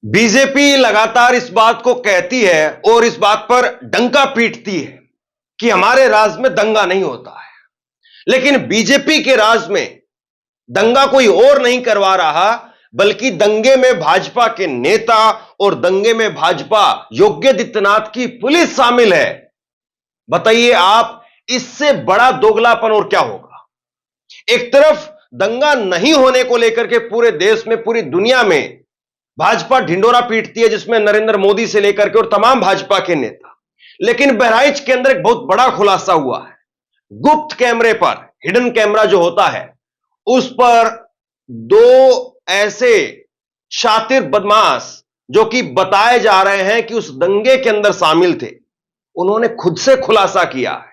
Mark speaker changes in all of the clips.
Speaker 1: BJP लगातार इस बात को कहती है और इस बात पर डंका पीटती है कि हमारे राज में दंगा नहीं होता है। लेकिन बीजेपी के राज में दंगा कोई और नहीं करवा रहा, बल्कि दंगे में भाजपा के नेता और दंगे में भाजपा योगी आदित्यनाथ की पुलिस शामिल है। बताइए आप, इससे बड़ा दोगलापन और क्या होगा। एक तरफ दंगा नहीं होने को लेकर के पूरे देश में, पूरी दुनिया में भाजपा ढिंडोरा पीटती है, जिसमें नरेंद्र मोदी से लेकर के और तमाम भाजपा के नेता। लेकिन बहराइच के अंदर एक बहुत बड़ा खुलासा हुआ है। गुप्त कैमरे पर, हिडन कैमरा जो होता है, उस पर दो ऐसे शातिर बदमाश जो कि बताए जा रहे हैं कि उस दंगे के अंदर शामिल थे, उन्होंने खुद से खुलासा किया है।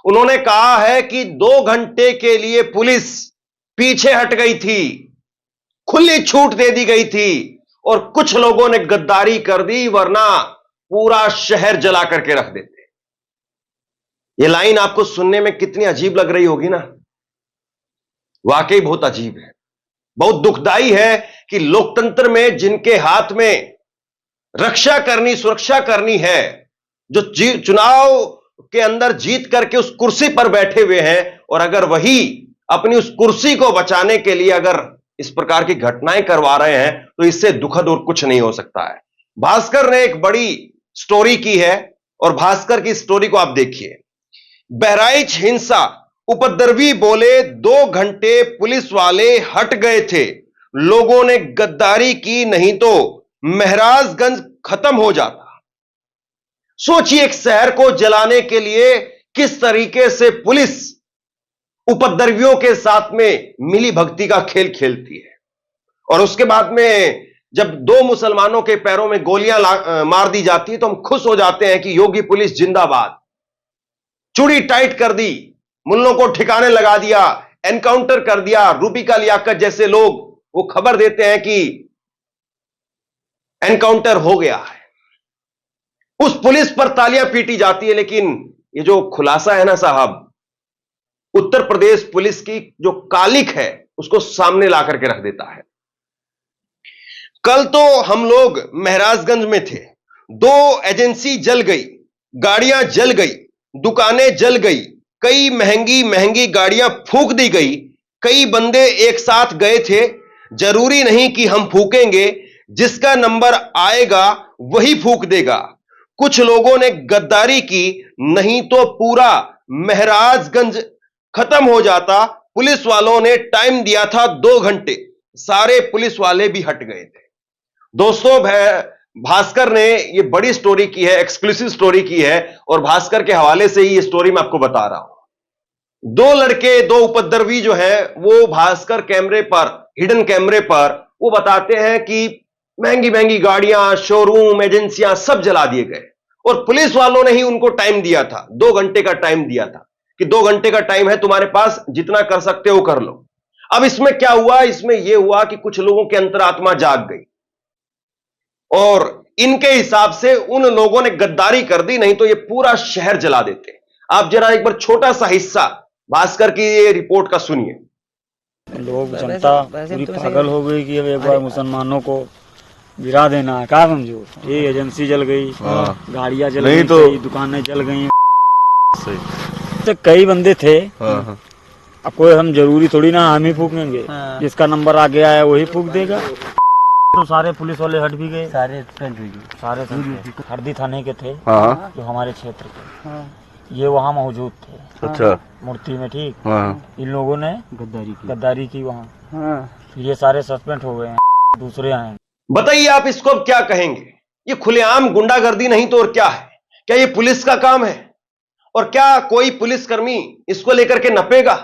Speaker 1: उन्होंने कहा है कि 2 घंटे के लिए पुलिस पीछे हट गई थी, खुली छूट दे दी गई थी और कुछ लोगों ने गद्दारी कर दी, वरना पूरा शहर जला करके रख देते। यह लाइन आपको सुनने में कितनी अजीब लग रही होगी ना। वाकई बहुत अजीब है, बहुत दुखदाई है कि लोकतंत्र में जिनके हाथ में रक्षा करनी, सुरक्षा करनी है, जो चुनाव के अंदर जीत करके उस कुर्सी पर बैठे हुए हैं, और अगर वही अपनी उस कुर्सी को बचाने के लिए अगर इस प्रकार की घटनाएं करवा रहे हैं, तो इससे दुखद और कुछ नहीं हो सकता है। भास्कर ने एक बड़ी स्टोरी की है और भास्कर की स्टोरी को आप देखिए। बहराइच हिंसा, उपद्रवी बोले 2 घंटे पुलिस वाले हट गए थे, लोगों ने गद्दारी की, नहीं तो महराजगंज खत्म हो जाता। सोचिए, एक शहर को जलाने के लिए किस तरीके से पुलिस उपद्रवियों के साथ में मिली भक्ति का खेल खेलती है। और उसके बाद में जब 2 मुसलमानों के पैरों में गोलियां मार दी जाती है, तो हम खुश हो जाते हैं कि योगी पुलिस जिंदाबाद, चूड़ी टाइट कर दी, मुल्लों को ठिकाने लगा दिया, एनकाउंटर कर दिया। रूबिका लियाकत जैसे लोग वो खबर देते हैं कि एनकाउंटर हो गया है, उस पुलिस पर तालियां पीटी जाती है। लेकिन ये जो खुलासा है ना साहब, उत्तर प्रदेश पुलिस की जो कालिक है, उसको सामने ला करके रख देता है। कल तो हम लोग महराजगंज में थे, 2 एजेंसी जल गई, गाड़ियां जल गई, दुकानें जल गई, कई महंगी महंगी गाड़ियां फूंक दी गई, कई बंदे एक साथ गए थे। जरूरी नहीं कि हम फूकेंगे, जिसका नंबर आएगा वही फूंक देगा। कुछ लोगों ने गद्दारी की, नहीं तो पूरा महराजगंज खत्म हो जाता। पुलिस वालों ने टाइम दिया था 2 घंटे, सारे पुलिस वाले भी हट गए थे। दोस्तों, भास्कर ने ये बड़ी स्टोरी की है, एक्सक्लूसिव स्टोरी की है, और भास्कर के हवाले से ही ये स्टोरी मैं आपको बता रहा हूं। 2 लड़के, 2 उपद्रवी जो है, वो भास्कर कैमरे पर, हिडन कैमरे पर, वो बताते हैं कि महंगी महंगी गाड़ियां, शोरूम, एजेंसियां सब जला दिए गए, और पुलिस वालों ने ही उनको टाइम दिया था, 2 घंटे का टाइम दिया था कि 2 घंटे का टाइम है तुम्हारे पास, जितना कर सकते हो कर लो। अब इसमें क्या हुआ? इसमें यह हुआ कि कुछ लोगों की अंतरात्मा जाग गई और इनके हिसाब से उन लोगों ने गद्दारी कर दी, नहीं तो ये पूरा शहर जला देते। आप जरा एक बार छोटा सा हिस्सा भास्कर की ये रिपोर्ट का सुनिए।
Speaker 2: लोग, जनता पूरी पागल हो गई कि अब एक बार मुसलमानों को गिरा देना है, क्या समझो। ये एजेंसी जल गई, गाड़ियां जल गई, तो दुकानें जल गई। तो कई बंदे थे, अब कोई हम जरूरी थोड़ी ना हम ही फूकेंगे, जिसका नंबर आ गया है वही फूक देगा। तो सारे पुलिस वाले हट भी गए, सारे हरदी थाने के थे जो हमारे क्षेत्र के, ये वहाँ मौजूद थे। अच्छा, मूर्ति में, ठीक। इन लोगों ने गद्दारी की वहाँ, ये सारे सस्पेंड हो गए हैं, दूसरे आए।
Speaker 1: बताइए आप इसको अब क्या कहेंगे? ये खुलेआम गुंडागर्दी नहीं तो और क्या है? क्या ये पुलिस का काम है? और क्या कोई पुलिसकर्मी इसको लेकर के नपेगा?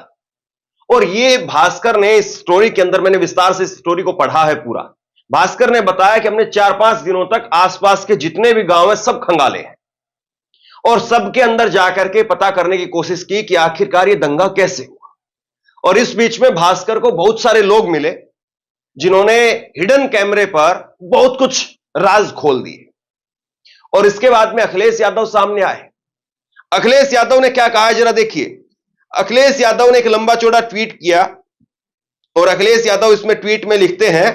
Speaker 1: और ये भास्कर ने इस स्टोरी के अंदर, मैंने विस्तार से इस स्टोरी को पढ़ा है पूरा, भास्कर ने बताया कि हमने 4-5 दिनों तक आसपास के जितने भी गांव हैं सब खंगाले हैं, और सबके अंदर जाकर के पता करने की कोशिश की कि आखिरकार ये दंगा कैसे हुआ। और इस बीच में भास्कर को बहुत सारे लोग मिले जिन्होंने हिडन कैमरे पर बहुत कुछ राज खोल दिए। और इसके बाद में अखिलेश यादव सामने आए। अखिलेश यादव ने क्या कहा है जरा देखिए। अखिलेश यादव ने एक लंबा चौड़ा ट्वीट किया, और अखिलेश यादव इसमें ट्वीट में लिखते हैं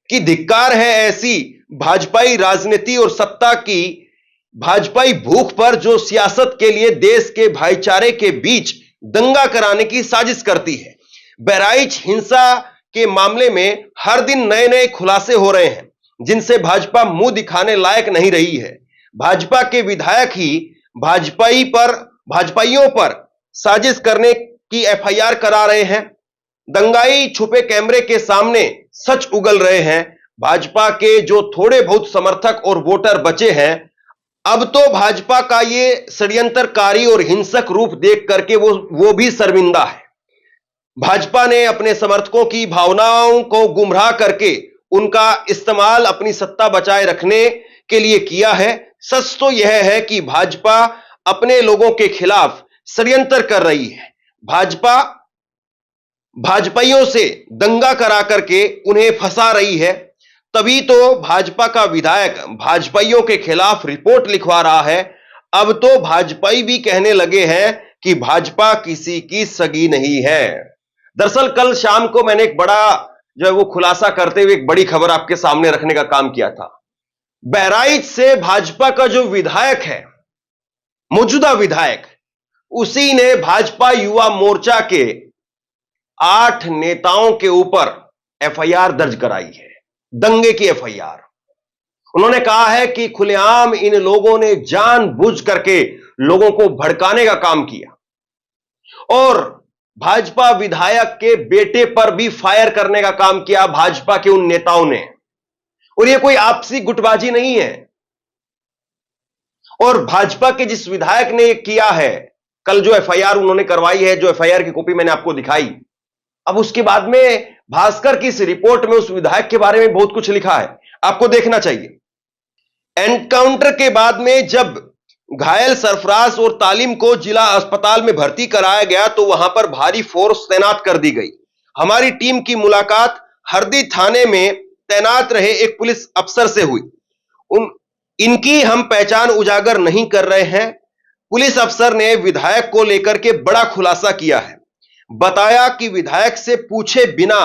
Speaker 1: कि धिक्कार है ऐसी भाजपाई राजनीति और सत्ता की भाजपाई भूख पर जो सियासत के लिए देश के भाईचारे के बीच दंगा कराने की साजिश करती है। बहराइच हिंसा के मामले में हर दिन नए नए खुलासे हो रहे हैं, जिनसे भाजपा मुंह दिखाने लायक नहीं रही है। भाजपा के विधायक ही भाजपाइयों पर साजिश करने की एफआईआर करा रहे हैं। दंगाई छुपे कैमरे के सामने सच उगल रहे हैं। भाजपा के जो थोड़े बहुत समर्थक और वोटर बचे हैं, अब तो भाजपा का ये षड्यंत्रकारी और हिंसक रूप देख करके वो भी शर्मिंदा है। भाजपा ने अपने समर्थकों की भावनाओं को गुमराह करके उनका इस्तेमाल अपनी सत्ता बचाए रखने के लिए किया है। सच तो यह है कि भाजपा अपने लोगों के खिलाफ षड्यंत्र कर रही है। भाजपा भाजपाइयों से दंगा करा करके उन्हें फंसा रही है। तभी तो भाजपा का विधायक भाजपाइयों के खिलाफ रिपोर्ट लिखवा रहा है। अब तो भाजपाई भी कहने लगे हैं कि भाजपा किसी की सगी नहीं है। दरअसल कल शाम को मैंने एक बड़ा जो है वो खुलासा करते हुए एक बड़ी खबर आपके सामने रखने का काम किया था। बहराइच से भाजपा का जो विधायक है, मौजूदा विधायक, उसी ने भाजपा युवा मोर्चा के 8 नेताओं के ऊपर एफआईआर दर्ज कराई है, दंगे की एफआईआर। उन्होंने कहा है कि खुलेआम इन लोगों ने जानबूझ करके लोगों को भड़काने का काम किया और भाजपा विधायक के बेटे पर भी फायर करने का काम किया भाजपा के उन नेताओं ने। और यह कोई आपसी गुटबाजी नहीं है। और भाजपा के जिस विधायक ने किया है, कल जो एफआईआर उन्होंने करवाई है, जो एफआईआर की कॉपी मैंने आपको दिखाई, अब उसके बाद में भास्कर की इस रिपोर्ट में उस विधायक के बारे में बहुत कुछ लिखा है, आपको देखना चाहिए। एनकाउंटर के बाद में जब घायल सरफराज और तालीम को जिला अस्पताल में भर्ती कराया गया तो वहां पर भारी फोर्स तैनात कर दी गई। हमारी टीम की मुलाकात हरदी थाने में तैनात रहे एक पुलिस अफसर से हुई। इनकी हम पहचान उजागर नहीं कर रहे हैं। पुलिस अफसर ने विधायक को लेकर के बड़ा खुलासा किया है। बताया कि विधायक से पूछे बिना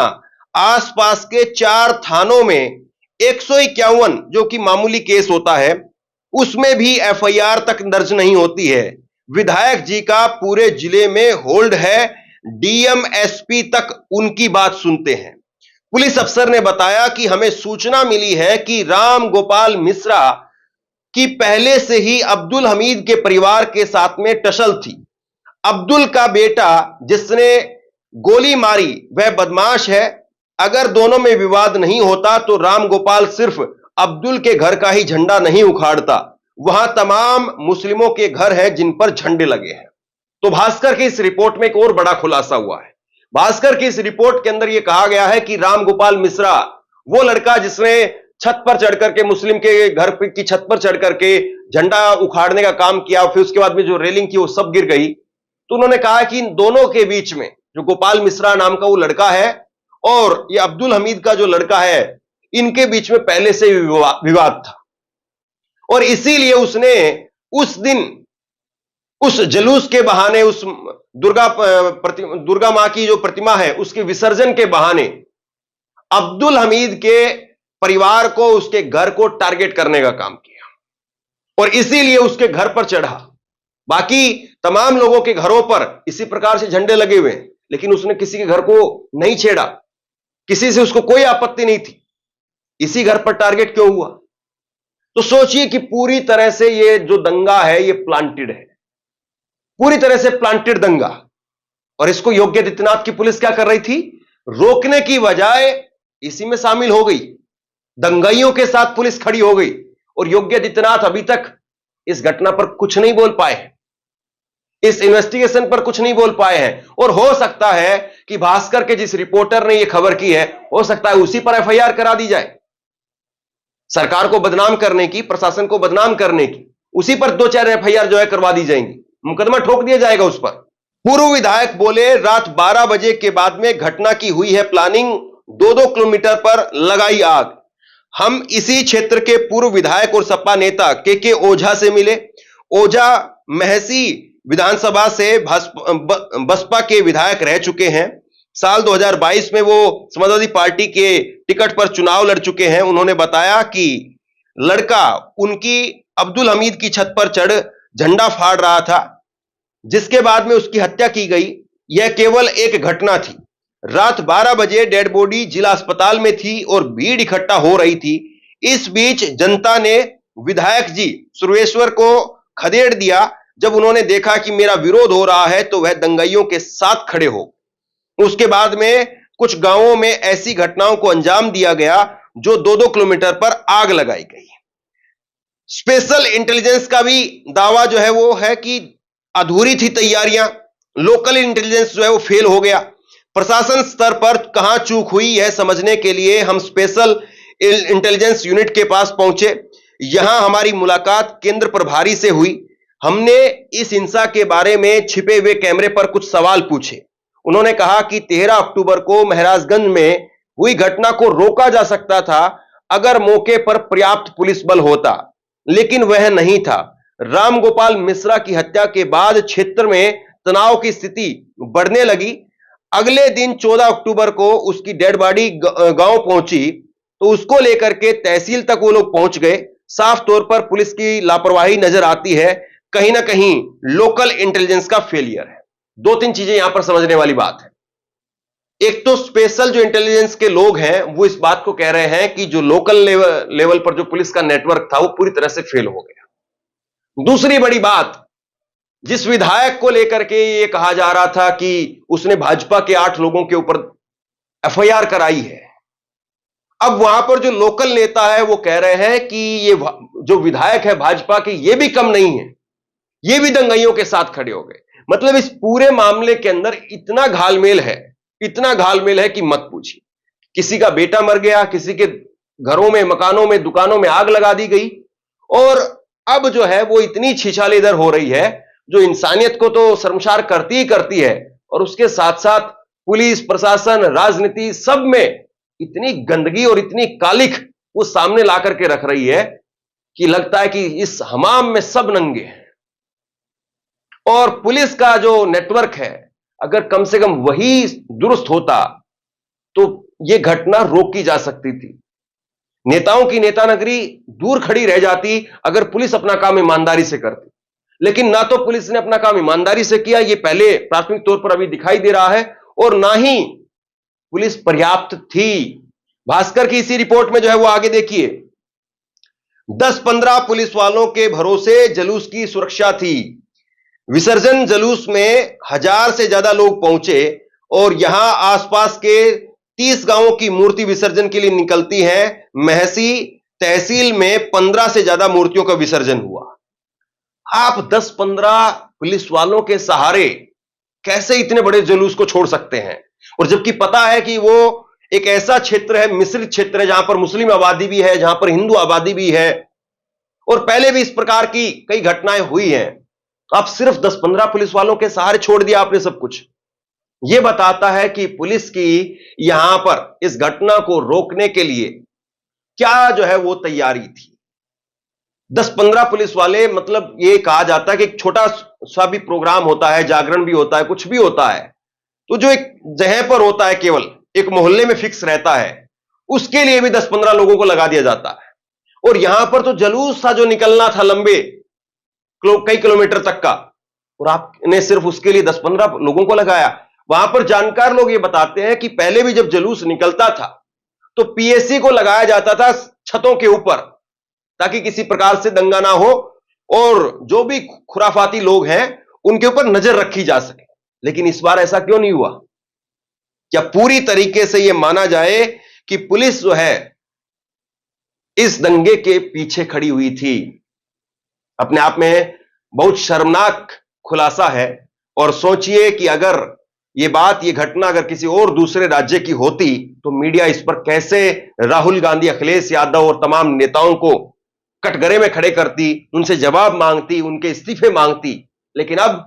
Speaker 1: आसपास के 4 थानों में 151 जो कि मामूली केस होता है, उसमें भी एफआईआर तक दर्ज नहीं होती है। विधायक जी का पूरे जिले में होल्ड है, डीएम एसपी तक उनकी बात सुनते हैं। पुलिस अफसर ने बताया कि हमें सूचना मिली है कि राम गोपाल मिश्रा की पहले से ही अब्दुल हमीद के परिवार के साथ में टसल थी। अब्दुल का बेटा जिसने गोली मारी वह बदमाश है। अगर दोनों में विवाद नहीं होता तो राम गोपाल सिर्फ अब्दुल के घर का ही झंडा नहीं उखाड़ता, वहां तमाम मुस्लिमों के घर हैं जिन पर झंडे लगे हैं। तो भास्कर की इस रिपोर्ट में एक और बड़ा खुलासा हुआ है। भास्कर की इस रिपोर्ट के अंदर यह कहा गया है कि राम गोपाल मिश्रा वो लड़का जिसने छत पर चढ़ करके मुस्लिम के घर की छत पर चढ़ करके झंडा उखाड़ने का काम किया, फिर उसके बाद में जो रेलिंग की वो सब गिर गई। तो उन्होंने कहा कि इन दोनों के बीच में जो गोपाल मिश्रा नाम का वो लड़का है और ये अब्दुल हमीद का जो लड़का है, इनके बीच में पहले से विवाद था और इसीलिए उसने उस दिन उस जुलूस के बहाने, उस दुर्गा मां की जो प्रतिमा है उसके विसर्जन के बहाने अब्दुल हमीद के परिवार को, उसके घर को टारगेट करने का काम किया और इसीलिए उसके घर पर चढ़ा। बाकी तमाम लोगों के घरों पर इसी प्रकार से झंडे लगे हुए हैं, लेकिन उसने किसी के घर को नहीं छेड़ा, किसी से उसको कोई आपत्ति नहीं थी। इसी घर पर टारगेट क्यों हुआ? तो सोचिए कि पूरी तरह से ये जो दंगा है ये प्लांटेड है, पूरी तरह से प्लांटेड दंगा। और इसको योगी आदित्यनाथ की पुलिस क्या कर रही थी? रोकने की बजाय इसी में शामिल हो गई। दंगाइयों के साथ पुलिस खड़ी हो गई और योगी आदित्यनाथ अभी तक इस घटना पर कुछ नहीं बोल पाए हैं, इस इन्वेस्टिगेशन पर कुछ नहीं बोल पाए हैं। और हो सकता है कि भास्कर के जिस रिपोर्टर ने यह खबर की है, हो सकता है उसी पर एफआईआर करा दी जाए। सरकार को बदनाम करने की, प्रशासन को बदनाम करने की, उसी पर 2-4 एफआईआर जो है करवा दी जाएंगी, मुकदमा ठोक दिया जाएगा उस पर। पूर्व विधायक बोले, रात 12 बजे के बाद में घटना की हुई है प्लानिंग, 2-2 किलोमीटर पर लगाई आग। हम इसी क्षेत्र के पूर्व विधायक और सपा नेता के ओझा से मिले। ओझा महसी विधानसभा से बसपा के विधायक रह चुके हैं। साल 2022 में वो समाजवादी पार्टी के टिकट पर चुनाव लड़ चुके हैं। उन्होंने बताया कि लड़का उनकी अब्दुल हमीद की छत पर चढ़ झंडा फाड़ रहा था, जिसके बाद में उसकी हत्या की गई। यह केवल एक घटना थी। रात 12 बजे डेड बॉडी जिला अस्पताल में थी और भीड़ इकट्ठा हो रही थी। इस बीच जनता ने विधायक जी सुरेश्वर को खदेड़ दिया। जब उन्होंने देखा कि मेरा विरोध हो रहा है तो वह दंगाइयों के साथ खड़े हो। उसके बाद में कुछ गांवों में ऐसी घटनाओं को अंजाम दिया गया जो 2-2 किलोमीटर पर आग लगाई गई। स्पेशल इंटेलिजेंस का भी दावा जो है वो है कि अधूरी थी तैयारियां, लोकल इंटेलिजेंस जो है वो फेल हो गया। प्रशासन स्तर पर कहां चूक हुई यह समझने के लिए हम स्पेशल इंटेलिजेंस यूनिट के पास पहुंचे। यहां हमारी मुलाकात केंद्र प्रभारी से हुई। हमने इस हिंसा के बारे में छिपे हुए कैमरे पर कुछ सवाल पूछे। उन्होंने कहा कि 13 अक्टूबर को महाराजगंज में हुई घटना को रोका जा सकता था अगर मौके पर पर्याप्त पुलिस बल होता, लेकिन वह नहीं था। राम गोपाल मिश्रा की हत्या के बाद क्षेत्र में तनाव की स्थिति बढ़ने लगी। अगले दिन 14 अक्टूबर को उसकी डेड बॉडी गांव पहुंची तो उसको लेकर के तहसील तक वो लोग पहुंच गए। साफ तौर पर पुलिस की लापरवाही नजर आती है, कहीं ना कहीं लोकल इंटेलिजेंस का फेलियर है। 2-3 चीजें यहां पर समझने वाली बात है। एक तो स्पेशल जो इंटेलिजेंस के लोग हैं वो इस बात को कह रहे हैं कि जो लोकल लेवल पर जो पुलिस का नेटवर्क था वो पूरी तरह से फेल हो गया। दूसरी बड़ी बात, जिस विधायक को लेकर के ये कहा जा रहा था कि उसने भाजपा के 8 लोगों के ऊपर एफआईआर कराई है, अब वहां पर जो लोकल नेता है वो कह रहे हैं कि ये जो विधायक है भाजपा के ये भी कम नहीं है, ये भी दंगाइयों के साथ खड़े हो गए। मतलब इस पूरे मामले के अंदर इतना घालमेल है कि मत पूछिए। किसी का बेटा मर गया, किसी के घरों में, मकानों में, दुकानों में आग लगा दी गई, और अब जो है वो इतनी छीछालेदर हो रही है जो इंसानियत को तो शर्मसार करती ही करती है, और उसके साथ साथ पुलिस प्रशासन, राजनीति, सब में इतनी गंदगी और इतनी कालिख वो सामने ला करके रख रही है कि लगता है कि इस हमाम में सब नंगे हैं। और पुलिस का जो नेटवर्क है, अगर कम से कम वही दुरुस्त होता तो यह घटना रोकी जा सकती थी। नेताओं की नेता नगरी दूर खड़ी रह जाती अगर पुलिस अपना काम ईमानदारी से करती, लेकिन ना तो पुलिस ने अपना काम ईमानदारी से किया, यह पहले प्राथमिक तौर पर अभी दिखाई दे रहा है, और ना ही पुलिस पर्याप्त थी। भास्कर की इसी रिपोर्ट में जो है वो आगे देखिए, 10-15 पुलिस वालों के भरोसे जुलूस की सुरक्षा थी। विसर्जन जुलूस में 1000 से ज्यादा लोग पहुंचे और यहां आसपास के 30 गांवों की मूर्ति विसर्जन के लिए निकलती हैं। महसी तहसील में 15 से ज्यादा मूर्तियों का विसर्जन हुआ। आप 10-15 पुलिस वालों के सहारे कैसे इतने बड़े जुलूस को छोड़ सकते हैं? और जबकि पता है कि वो एक ऐसा क्षेत्र है, मिश्रित क्षेत्र है, जहां पर मुस्लिम आबादी भी है, जहां पर हिंदू आबादी भी है, और पहले भी इस प्रकार की कई घटनाएं हुई हैं। आप सिर्फ 10-15 पुलिस वालों के सहारे छोड़ दिया आपने सब कुछ। यह बताता है कि पुलिस की यहां पर इस घटना को रोकने के लिए क्या जो है वो तैयारी थी। 10-15 पुलिस वाले, मतलब यह कहा जाता है कि एक छोटा सा भी प्रोग्राम होता है, जागरण भी होता है, कुछ भी होता है, तो जो एक जगह पर होता है, केवल एक मोहल्ले में फिक्स रहता है, उसके लिए भी 10-15 लोगों को लगा दिया जाता है। और यहां पर तो जुलूस था जो निकलना था लंबे कई किलोमीटर तक का, और आपने सिर्फ उसके लिए 10-15 लोगों को लगाया। वहां पर जानकार लोग ये बताते हैं कि पहले भी जब जुलूस निकलता था तो पीएससी को लगाया जाता था छतों के ऊपर, ताकि किसी प्रकार से दंगा ना हो और जो भी खुराफाती लोग हैं उनके ऊपर नजर रखी जा सके। लेकिन इस बार ऐसा क्यों नहीं हुआ? क्या पूरी तरीके से यह माना जाए कि पुलिस जो है इस दंगे के पीछे खड़ी हुई थी? अपने आप में बहुत शर्मनाक खुलासा है। और सोचिए कि अगर यह घटना अगर किसी और दूसरे राज्य की होती तो मीडिया इस पर कैसे राहुल गांधी, अखिलेश यादव और तमाम नेताओं को कटघरे में खड़े करती, उनसे जवाब मांगती, उनके इस्तीफे मांगती। लेकिन अब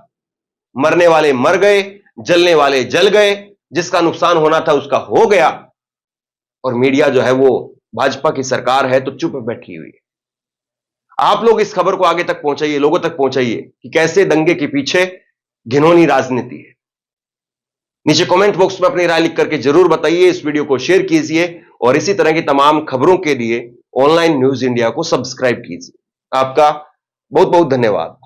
Speaker 1: मरने वाले मर गए, जलने वाले जल गए, जिसका नुकसान होना था उसका हो गया, और मीडिया जो है वो भाजपा की सरकार है तो चुप बैठी हुई है। आप लोग इस खबर को आगे तक पहुंचाइए, लोगों तक पहुंचाइए कि कैसे दंगे के पीछे घिनौनी राजनीति है। नीचे कमेंट बॉक्स में अपनी राय लिख करके जरूर बताइए। इस वीडियो को शेयर कीजिए और इसी तरह की तमाम खबरों के लिए ऑनलाइन न्यूज इंडिया को सब्सक्राइब कीजिए। आपका बहुत बहुत धन्यवाद।